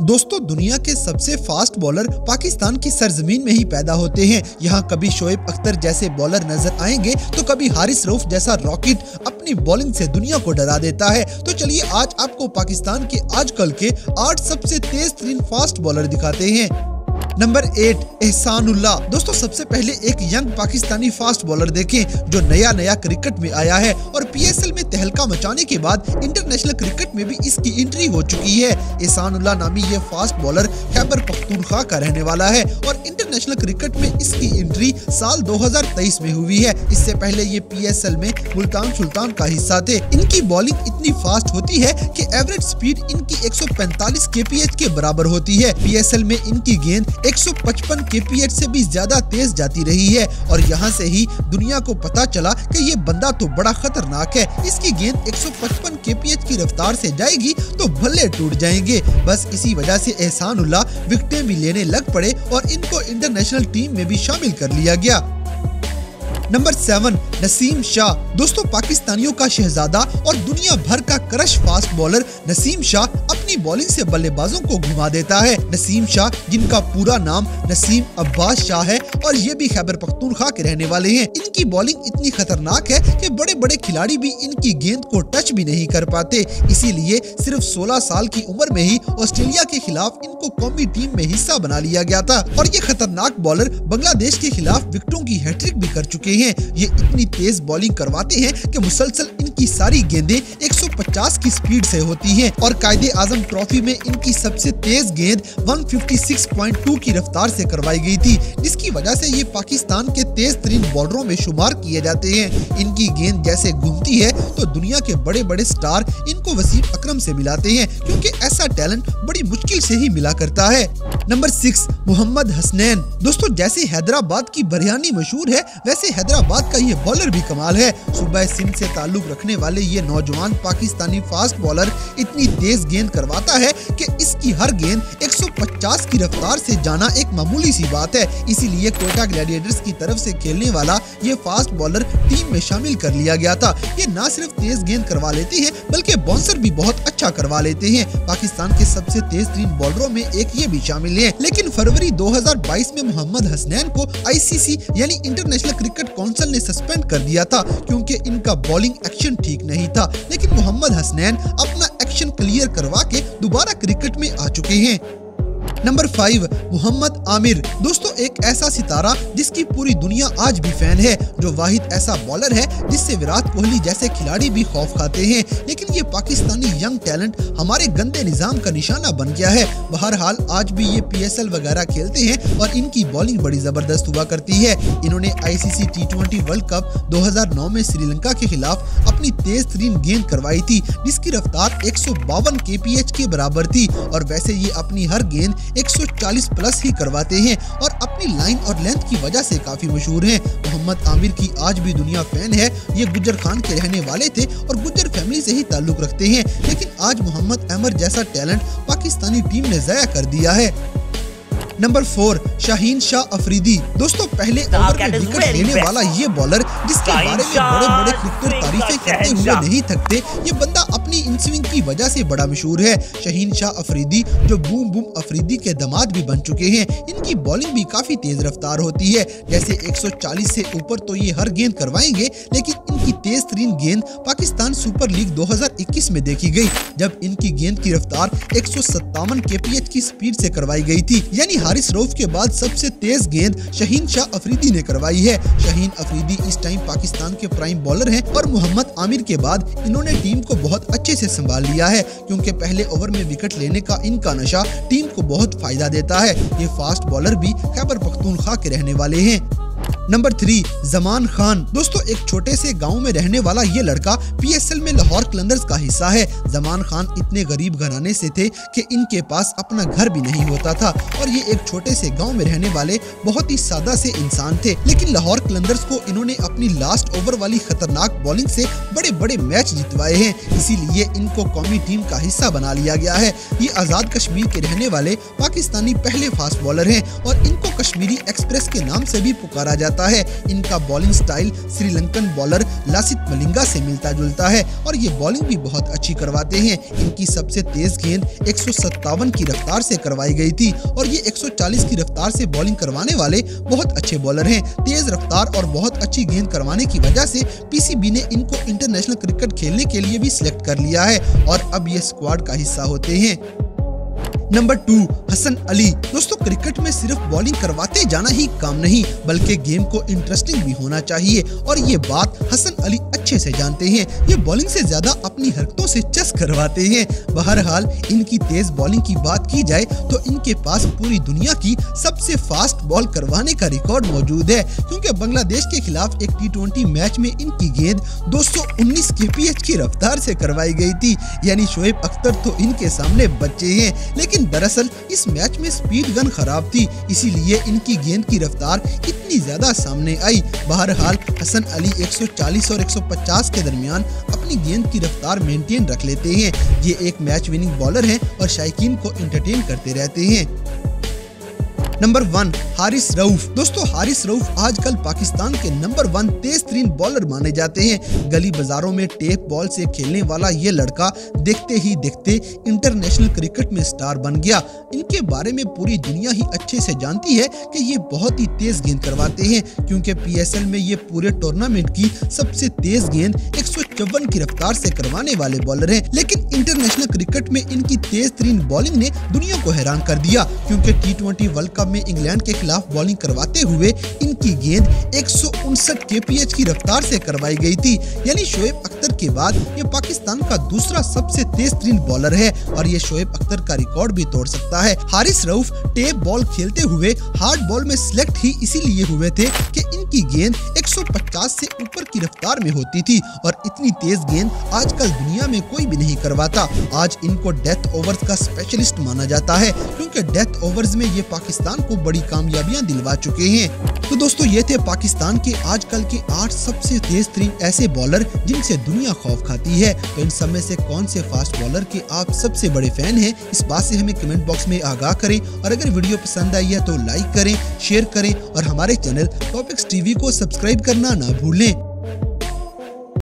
दोस्तों, दुनिया के सबसे फास्ट बॉलर पाकिस्तान की सरजमीन में ही पैदा होते हैं। यहाँ कभी शोएब अख्तर जैसे बॉलर नजर आएंगे तो कभी हारिस रऊफ जैसा रॉकेट अपनी बॉलिंग से दुनिया को डरा देता है। तो चलिए आज आपको पाकिस्तान के आजकल के 8 सबसे तेज तरीन फास्ट बॉलर दिखाते हैं। नंबर 8 एहसानुल्लाह। दोस्तों, सबसे पहले एक यंग पाकिस्तानी फास्ट बॉलर देखें जो नया क्रिकेट में आया है और पीएसएल में तहलका मचाने के बाद इंटरनेशनल क्रिकेट में भी इसकी एंट्री हो चुकी है। एहसानुल्लाह नामी ये फास्ट बॉलर खैबर पख्तूनख्वा का रहने वाला है और इंटरनेशनल क्रिकेट में इसकी एंट्री साल 2023 में हुई है। इससे पहले ये पीएसएल में मुल्तान सुल्तान का हिस्सा थे। इनकी बॉलिंग इतनी फास्ट होती है कि एवरेज स्पीड इनकी 145 kph के बराबर होती है। पीएसएल में इनकी गेंद 155 kph से भी ज्यादा तेज जाती रही है और यहाँ से ही दुनिया को पता चला कि ये बंदा तो बड़ा खतरनाक है। इसकी गेंद 155 kph की रफ्तार से जाएगी तो भल्ले टूट जाएंगे। बस इसी वजह से एहसानुल्लाह विकेटें भी लेने लग पड़े और इनको इंटरनेशनल टीम में भी शामिल कर लिया गया। नंबर 7 नसीम शाह। दोस्तों, पाकिस्तानियों का शहजादा और दुनिया भर का crush fast bowler Naseem Shah अपनी बॉलिंग से बल्लेबाजों को घुमा देता है। नसीम शाह, जिनका पूरा नाम नसीम अब्बास शाह है और ये भी खैबर पख्तूनख्वा के रहने वाले हैं। इनकी बॉलिंग इतनी खतरनाक है कि बड़े बड़े खिलाड़ी भी इनकी गेंद को टच भी नहीं कर पाते। इसीलिए सिर्फ 16 साल की उम्र में ही ऑस्ट्रेलिया के खिलाफ इनको कौमी टीम में हिस्सा बना लिया गया था और ये खतरनाक बॉलर बांग्लादेश के खिलाफ विकेटों की हैट्रिक भी कर चुके हैं। ये इतनी तेज बॉलिंग करवाते हैं कि मुसलसल इनकी सारी गेंदें 150 की स्पीड से होती हैं और कायदे आजम ट्रॉफी में इनकी सबसे तेज गेंद 156.2 की रफ्तार से करवाई गई थी, जिसकी वजह से ये पाकिस्तान के तेज तरीन बॉलरों में शुमार किए जाते हैं। इनकी गेंद जैसे घूमती है तो दुनिया के बड़े बड़े स्टार इनको वसीम अकरम से मिलाते हैं, क्योंकि ऐसा टैलेंट बड़ी मुश्किल से ही मिला करता है। नंबर 6 मोहम्मद हसनैन। दोस्तों, जैसे हैदराबाद की बिरयानी मशहूर है, वैसे हैदराबाद का ये बॉलर भी कमाल है। सूबा सिंध से ताल्लुक रखने वाले ये नौजवान पाकिस्तानी फास्ट बॉलर इतनी तेज गेंद करवाता है कि इसकी हर गेंद 150 की रफ्तार से जाना एक मामूली सी बात है। इसीलिए कोयटा ग्लैडिएटर्स की तरफ से खेलने वाला ये फास्ट बॉलर टीम में शामिल कर लिया गया था। ये न सिर्फ तेज गेंद करवा लेते हैं बल्कि बाउंसर भी बहुत अच्छा करवा लेते हैं। पाकिस्तान के सबसे तेज तरीन बॉलरों में एक ये भी शामिल है। लेकिन फरवरी 2022 में मोहम्मद हसनैन को आईसीसी यानी इंटरनेशनल क्रिकेट काउंसिल ने सस्पेंड कर दिया था क्योंकि इनका बॉलिंग एक्शन ठीक नहीं था। लेकिन मोहम्मद हसनैन अपना एक्शन क्लियर करवा के दोबारा क्रिकेट में आ चुके हैं। नंबर 5 मोहम्मद आमिर। दोस्तों, एक ऐसा सितारा जिसकी पूरी दुनिया आज भी फैन है, जो वाहिद ऐसा बॉलर है जिससे विराट कोहली जैसे खिलाड़ी भी खौफ खाते हैं। लेकिन ये पाकिस्तानी यंग टैलेंट हमारे गंदे निजाम का निशाना बन गया है। बहरहाल आज भी ये पीएसएल वगैरह खेलते हैं और इनकी बॉलिंग बड़ी जबरदस्त हुआ करती है। इन्होंने आईसीसी T20 वर्ल्ड कप 2009 में श्रीलंका के खिलाफ अपनी तेज तरीन गेंद करवाई थी, जिसकी रफ्तार 152 kph के बराबर थी और वैसे ये अपनी हर गेंद 140 प्लस ही करवाते हैं और अपनी लाइन और लेंथ की वजह से काफी मशहूर हैं। मोहम्मद आमिर की आज भी दुनिया फैन है। ये गुज्जर खान के रहने वाले थे और गुज्जर फैमिली से ही ताल्लुक रखते हैं। लेकिन आज मोहम्मद अमर जैसा टैलेंट पाकिस्तानी टीम ने जाया कर दिया है। नंबर 4 शाहीन शाह अफरीदी। दोस्तों, पहले ओवर में विकेट लेने वाला ये बॉलर जिसके बारे में बड़े बड़े क्रिकेटर तारीफें करते हुए नहीं थकते, ये बंदा अपनी इनस्विंग की वजह से बड़ा मशहूर है। शाहीन शाह अफरीदी जो बूम बूम अफरीदी के दामाद भी बन चुके हैं। इनकी बॉलिंग भी काफी तेज रफ्तार होती है। जैसे 140 से ऊपर तो ये हर गेंद करवाएंगे, लेकिन इनकी तेज तरीन गेंद पाकिस्तान सुपर लीग 2021 में देखी गई, जब इनकी गेंद की रफ्तार 157 kph की स्पीड से करवाई गई थी। यानी हारिस रऊफ के बाद सबसे तेज गेंद शाहीन शाह अफरीदी ने करवाई है। शाहीन अफरीदी इस टाइम पाकिस्तान के प्राइम बॉलर हैं और मोहम्मद आमिर के बाद इन्होंने टीम को बहुत अच्छे से संभाल लिया है, क्योंकि पहले ओवर में विकेट लेने का इनका नशा टीम को बहुत फायदा देता है। ये फास्ट बॉलर भी खैबर पख्तूनख्वा के रहने वाले हैं। नंबर 3 जमान खान। दोस्तों, एक छोटे से गांव में रहने वाला ये लड़का पीएसएल में लाहौर कलंदर्स का हिस्सा है। जमान खान इतने गरीब घराने से थे कि इनके पास अपना घर भी नहीं होता था और ये एक छोटे से गांव में रहने वाले बहुत ही सादा से इंसान थे। लेकिन लाहौर कलंदर्स को इन्होंने अपनी लास्ट ओवर वाली खतरनाक बॉलिंग से बड़े बड़े मैच जितवाए हैं, इसीलिए इनको कौमी टीम का हिस्सा बना लिया गया है। ये आजाद कश्मीर के रहने वाले पाकिस्तानी पहले फास्ट बॉलर हैं और इनको कश्मीरी एक्सप्रेस के नाम से भी पुकारा बोला जाता है। इनका bowling style Sri Lankan bowler Lasith Malinga से मिलता जुलता है और ये बॉलिंग भी बहुत अच्छी करवाते हैं। इनकी सबसे तेज गेंद 157 की रफ्तार से करवाई गई थी और ये 140 की रफ्तार से बॉलिंग करवाने वाले बहुत अच्छे बॉलर हैं। तेज रफ्तार और बहुत अच्छी गेंद करवाने की वजह से पीसीबी ने इनको इंटरनेशनल क्रिकेट खेलने के लिए भी सिलेक्ट कर लिया है और अब ये स्क्वाड का हिस्सा होते हैं। नंबर 2, हसन अली। दोस्तों, क्रिकेट में सिर्फ बॉलिंग करवाते जाना ही काम नहीं बल्कि गेम को इंटरेस्टिंग भी होना चाहिए और ये बात हसन अली अच्छे से जानते हैं। ये बॉलिंग से ज्यादा अपनी हरकतों से चस करवाते हैं। बहरहाल इनकी तेज बॉलिंग की बात की जाए तो इनके पास पूरी दुनिया की सबसे फास्ट बॉल करवाने का रिकॉर्ड मौजूद है, क्योंकि बांग्लादेश के खिलाफ एक T20 मैच में इनकी गेंद 219 kph की रफ्तार से करवाई गई थी। यानी शोएब अख्तर तो इनके सामने बच्चे हैं, लेकिन दरअसल इस मैच में स्पीड गन खराब थी, इसीलिए इनकी गेंद की रफ्तार इतनी ज्यादा सामने आई। बहरहाल हसन अली 140 और 150 के दरमियान अपनी गेंद की रफ्तार मेंटेन रख लेते हैं। ये एक मैच विनिंग बॉलर हैं और शायकीन को एंटरटेन करते रहते हैं। नंबर 1, हारिस रऊफ। दोस्तों, हारिस रऊफ आजकल पाकिस्तान के नंबर 1 तेज तरीन बॉलर माने जाते हैं। गली बाजारों में टेप बॉल से खेलने वाला ये लड़का देखते ही देखते इंटरनेशनल क्रिकेट में स्टार बन गया। इनके बारे में पूरी दुनिया ही अच्छे से जानती है कि ये बहुत ही तेज गेंद करवाते हैं, क्योंकि PSL में ये पूरे टूर्नामेंट की सबसे तेज गेंद 154 की रफ्तार से करवाने वाले बॉलर हैं। लेकिन इंटरनेशनल क्रिकेट में इनकी तेज तरीन बॉलिंग ने दुनिया को हैरान कर दिया, क्योंकि T20 वर्ल्ड कप में इंग्लैंड के खिलाफ बॉलिंग करवाते हुए इनकी गेंद 159 kph की रफ्तार से करवाई गई थी। यानी शोएब अख्तर के बाद ये पाकिस्तान का दूसरा सबसे तेज तरीन बॉलर है और ये शोएब अख्तर का रिकॉर्ड भी तोड़ सकता है। हारिस रऊफ टेप बॉल खेलते हुए हार्ड बॉल में सिलेक्ट ही इसीलिए हुए थे कि इनकी गेंद 150 से ऊपर की रफ्तार में होती थी और इतनी तेज गेंद आजकल दुनिया में कोई भी नहीं करवाता। आज इनको डेथ ओवर्स का स्पेशलिस्ट माना जाता है, क्योंकि डेथ ओवर्स में ये पाकिस्तान को बड़ी कामयाबियां दिलवा चुके हैं। तो दोस्तों, ये थे पाकिस्तान के आजकल के 8 सबसे तेज तरीन ऐसे बॉलर जिनसे दुनिया खौफ खाती है। तो इन सब में से कौन से फास्ट बॉलर के आप सबसे बड़े फैन हैं, इस बात से हमें कमेंट बॉक्स में आगाह करें और अगर वीडियो पसंद आई है तो लाइक करें, शेयर करें और हमारे चैनल टॉपिक्स टीवी को सब्सक्राइब करना ना भूलें।